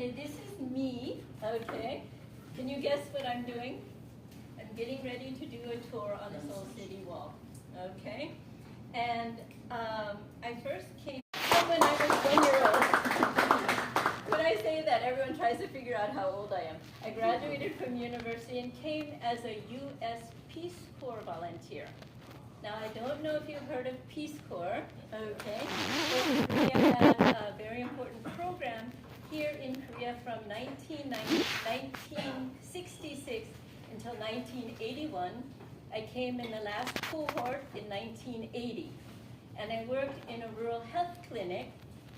Okay, this is me, okay? Can you guess what I'm doing? I'm getting ready to do a tour on the Seoul City Wall, okay? And I first came when I was 1 year old. When I say that, everyone tries to figure out how old I am. I graduated from university and came as a U.S. Peace Corps volunteer. Now, I don't know if you've heard of Peace Corps, okay? But Korea had a very important program here in Korea from 1966 until 1981. I came in the last cohort in 1980. And I worked in a rural health clinic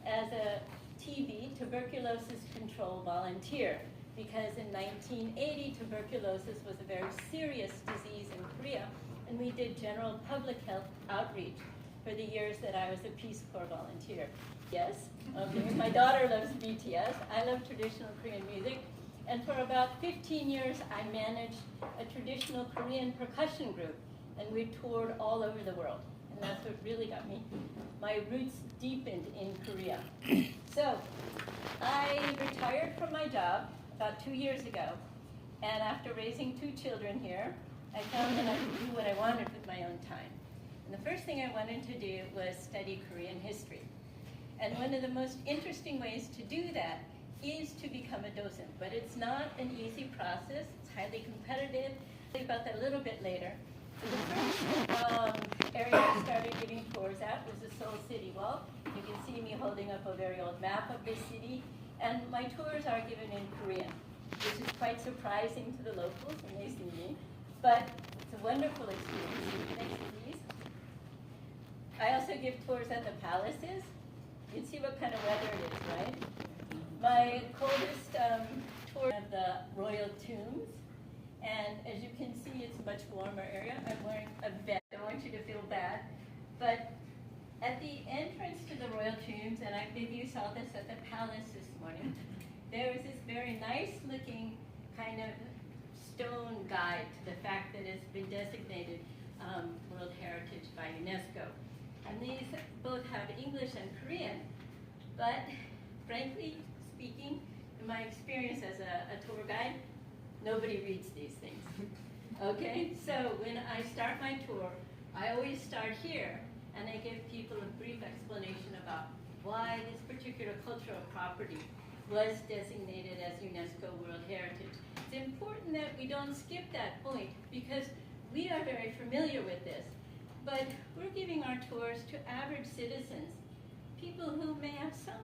as a TB, tuberculosis control volunteer, because in 1980, tuberculosis was a very serious disease in Korea, and we did general public health outreach for the years that I was a Peace Corps volunteer. Yes, okay. My daughter loves BTS. I love traditional Korean music. And for about 15 years, I managed a traditional Korean percussion group, and we toured all over the world. And that's what really got me my roots deepened in Korea. So I retired from my job about 2 years ago, and after raising 2 children here, I found that I could do what I wanted with my own time. And the first thing I wanted to do was study Korean history. And one of the most interesting ways to do that is to become a docent, but it's not an easy process. It's highly competitive. I'll talk about that a little bit later. So the first area I started giving tours at was the Seoul City Wall. You can see me holding up a very old map of the city, and my tours are given in Korean, which is quite surprising to the locals when they see me, but it's a wonderful experience. Next, please. I also give tours at the palaces. You can see what kind of weather it is, right? My coldest tour of the royal tombs, and as you can see, it's a much warmer area. I'm wearing a vest. I don't want you to feel bad, but at the entrance to the royal tombs, and maybe you saw this at the palace this morning, there was this very nice-looking kind of stone guide to the fact that it's been designated World Heritage by UNESCO. And these both have English and Korean, but frankly speaking, in my experience as a tour guide, nobody reads these things. Okay, so when I start my tour, I always start here, and I give people a brief explanation about why this particular cultural property was designated as UNESCO World Heritage. It's important that we don't skip that point, because we are very familiar with this, but we're giving our tours to average citizens, people who may have some